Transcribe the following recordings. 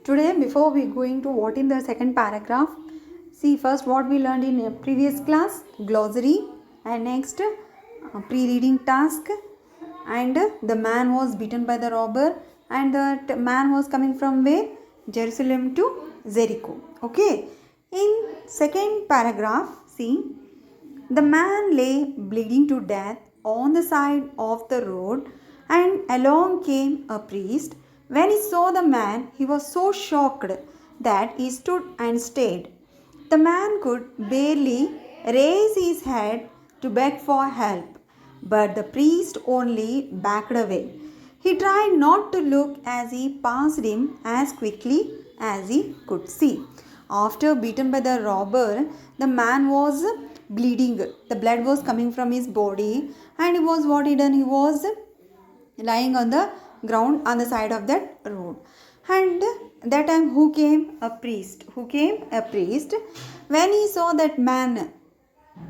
Today, before we going to what in the second paragraph, see first what we learned in a previous class, glossary, and next pre-reading task, and the man was beaten by the robber, and the man was coming from where? Jerusalem to Jericho. Okay. In second paragraph, see, the man lay bleeding to death on the side of the road, and along came a priest. When he saw the man, he was so shocked that he stood and stared. The man could barely raise his head to beg for help, but the priest only backed away. He tried not to look as he passed him as quickly as he could see. After beaten by the robber, the man was bleeding. The blood was coming from his body, and he was what he done? He was lying on the ground on the side of that road. And that time who came? A priest. Who came? A priest. When he saw that man,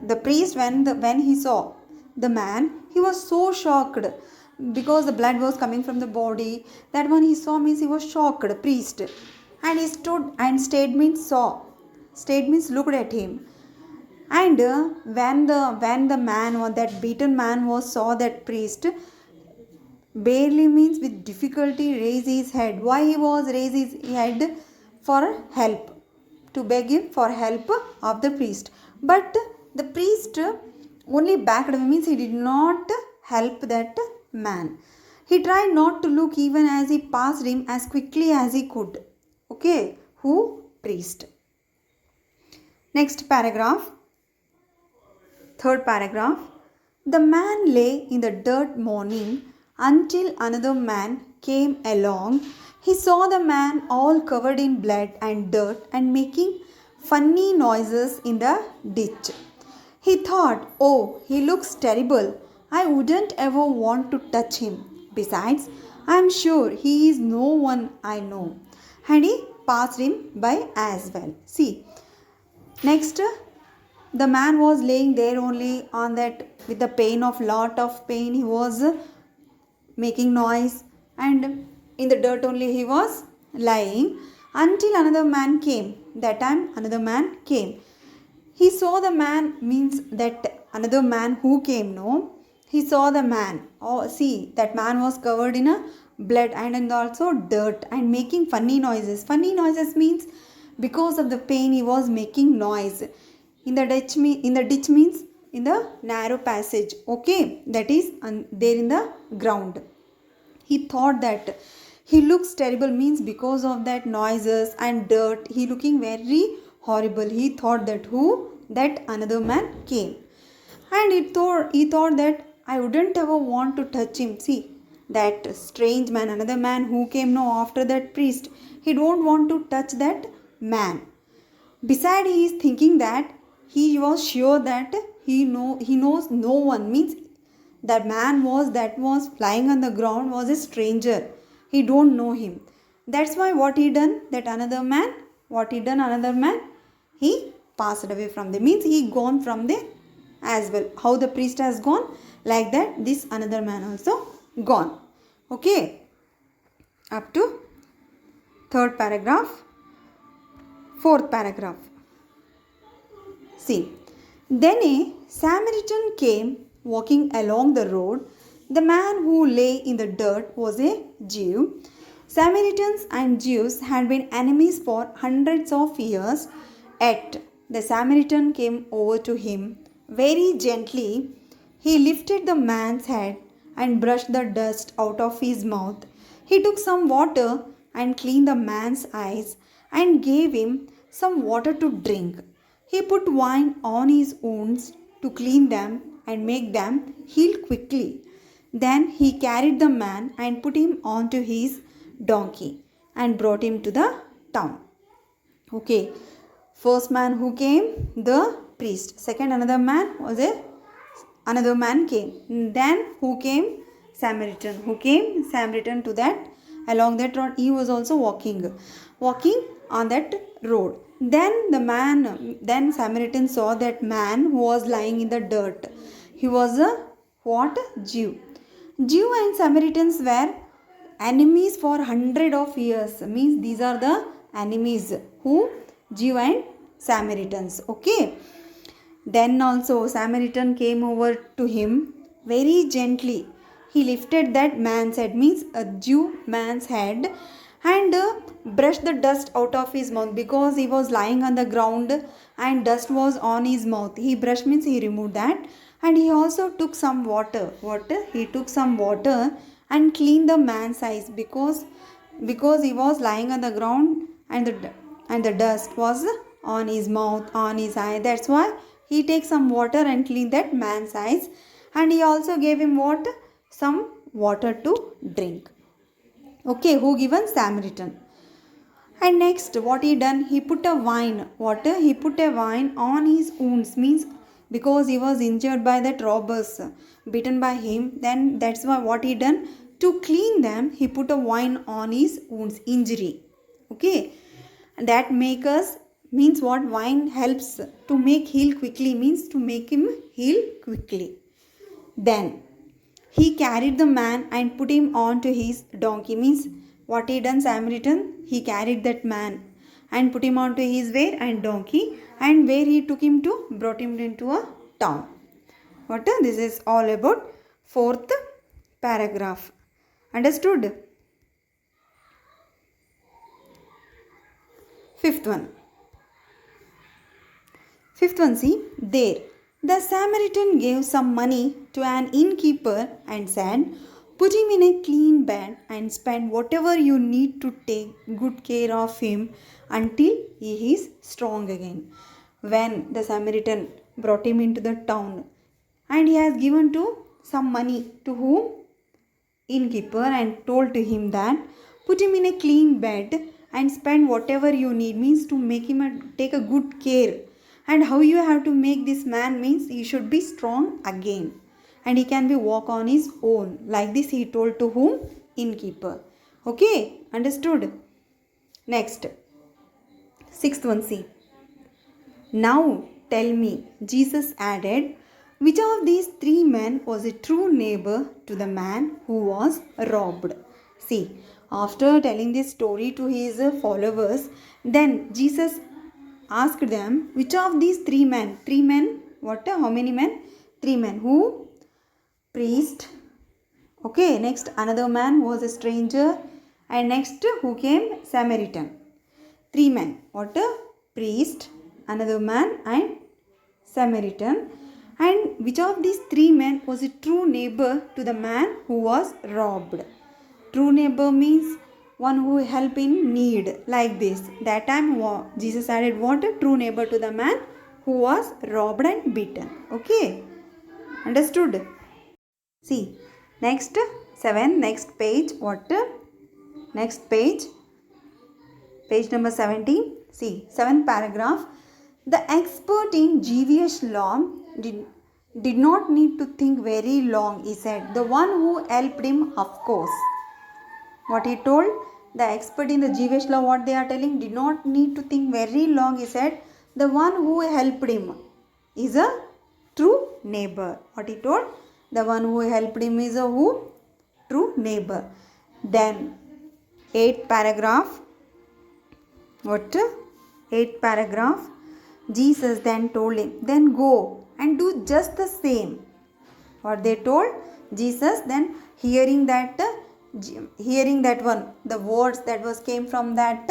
the priest, when he saw the man, he was so shocked because the blood was coming from the body. That when he saw means he was shocked, priest. And he stood and stayed means saw. Stayed means looked at him. And when the man or that beaten man was saw that priest, barely means with difficulty raised his head. Why he was raised his head? For help, to beg him for help of the priest. But the priest only backed away, means he did not help that man. He tried not to look even as he passed him as quickly as he could. Okay, who? Priest. Next paragraph, third paragraph. The man lay in the dirt mourning until another man came along. He saw the man all covered in blood and dirt and making funny noises in the ditch. He thought, oh, he looks terrible. I wouldn't ever want to touch him. Besides, I am sure he is no one I know. And he passed him by as well. See, next, the man was laying there only on that with the pain of lot of pain. He was making noise, and in the dirt only he was lying until another man came. That time another man came. He saw the man, means that another man who came, no, he saw the man. Oh, see, that man was covered in a blood and also dirt and making funny noises. Funny noises means because of the pain he was making noise. In the ditch means in the narrow passage. Okay, that is there in the ground. He thought that he looks terrible, means because of that noises and dirt he looking very horrible. He thought that who? That another man came. And he thought that I wouldn't ever want to touch him. See, that strange man, another man who came now after that priest, he don't want to touch that man. Besides, he is thinking that he was sure that he knows no one, means that man that was flying on the ground was a stranger. He don't know him. That's why what he done? That another man, what he done? Another man, he passed away from there. Means he gone from there as well. How the priest has gone, like that this another man also gone. Okay. Up to third paragraph. Fourth paragraph. See, then a Samaritan came walking along the road. The man who lay in the dirt was a Jew. Samaritans and Jews had been enemies for hundreds of years. Yet the Samaritan came over to him very gently. He lifted the man's head and brushed the dust out of his mouth. He took some water and cleaned the man's eyes and gave him some water to drink. He put wine on his wounds to clean them and make them heal quickly. Then he carried the man and put him onto his donkey and brought him to the town. Okay. First man who came? The priest. Second, another man another man came. Then who came? Samaritan. Who came? Samaritan to that. Along that road, he was also walking on that road. Then Samaritan saw that man who was lying in the dirt. He was a what? Jew. Jew and Samaritans were enemies for 100 of years. Means these are the enemies who Jew and Samaritans. Okay. Then also Samaritan came over to him very gently. He lifted that man's head, means a Jew man's head, and brushed the dust out of his mouth because he was lying on the ground and dust was on his mouth. He brushed means he removed that, and he also took some water. He took some water and cleaned the man's eyes because he was lying on the ground and the dust was on his mouth, on his eye. That's why he takes some water and clean that man's eyes, and he also gave him what? Some water to drink. Okay, who given? Samaritan. And next, what he done? He put a wine. What? He put a wine on his wounds. Means because he was injured by that robbers, beaten by him. Then that's why what he done? To clean them, he put a wine on his wounds, injury. Okay, and that make us, means what? Wine helps to make heal quickly. Means to make him heal quickly. Then he carried the man and put him on to his donkey. Means what he done, Samaritan? He carried that man and put him onto his where? And donkey. And where he took him to? Brought him into a town. What? This is all about 4th paragraph. Understood? 5th one. 5th one, see, there. The Samaritan gave some money to an innkeeper and said, put him in a clean bed and spend whatever you need to take good care of him until he is strong again. When the Samaritan brought him into the town and he has given to some money to whom? Innkeeper, and told to him that put him in a clean bed and spend whatever you need, means to make him take a good care. And how you have to make this man, means he should be strong again and he can be walk on his own. Like this he told to whom? Innkeeper. Okay, understood? Next, 6th one, see. Now tell me, Jesus added, which of these 3 men was a true neighbor to the man who was robbed? See, after telling this story to his followers, then Jesus asked them, which of these 3 men? 3 men, what? How many men? 3 men. Who? Priest. Okay, next another man was a stranger, and next who came? Samaritan. 3 men. What? Priest, another man, and Samaritan. And which of these 3 men was a true neighbor to the man who was robbed? True neighbor means one who help in need, like this. That time Jesus added what? A true neighbor to the man who was robbed and beaten. Okay, understood? See, next 7, next page. What? Next page number 17. See, 7th paragraph. The expert in Jewish law did not need to think very long, he said. The one who helped him, of course. What he told? The expert in the Jewish law, what they are telling, did not need to think very long, he said. The one who helped him is a true neighbor. What he told? The one who helped him is a who? True neighbor. Then 8th paragraph. What? 8th paragraph. Jesus then told him, then go and do just the same. What they told? Jesus then hearing that one, the words that was came from that,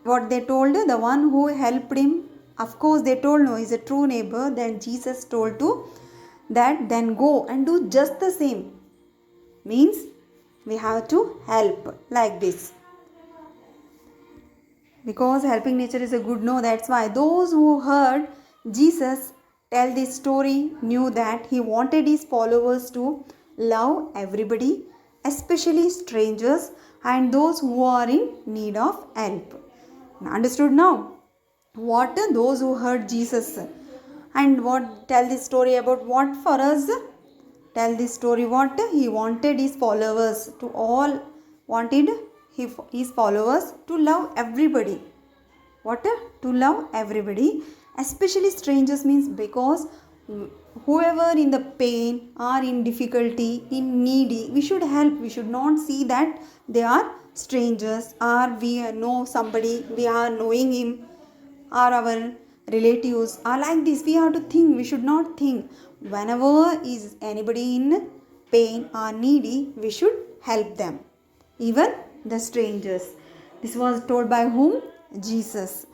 what they told? The one who helped him, of course they told, no, is a true neighbor. Then Jesus told to that, then go and do just the same. Means we have to help, like this. Because helping nature is a good, no, that's why those who heard Jesus tell this story knew that he wanted his followers to love everybody, especially strangers and those who are in need of help. Understood now? What? Those who heard Jesus and what? Tell this story about what for us? Tell this story what? He wanted his followers to all, wanted his followers to love everybody. What? To love everybody, especially strangers, means because whoever in the pain or in difficulty, in needy, we should help. We should not see that they are strangers, or we know somebody, we are knowing him, or our relatives are like this. We have to think. We should not think. Whenever is anybody in pain or needy, we should help them, even the strangers. This was told by whom? Jesus.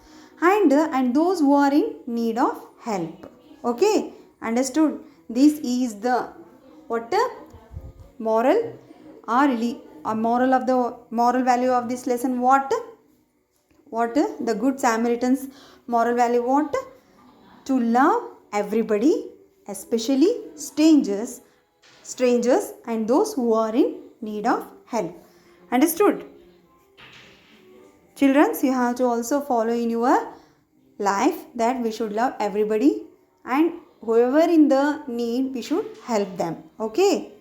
And those who are in need of help. Okay, understood? This is the what moral or moral of the moral value of this lesson. What the good Samaritan's moral value? What? To love everybody, especially strangers and those who are in need of help. Understood? Children, you have to also follow in your life that we should love everybody, and whoever in the need, we should help them. Okay.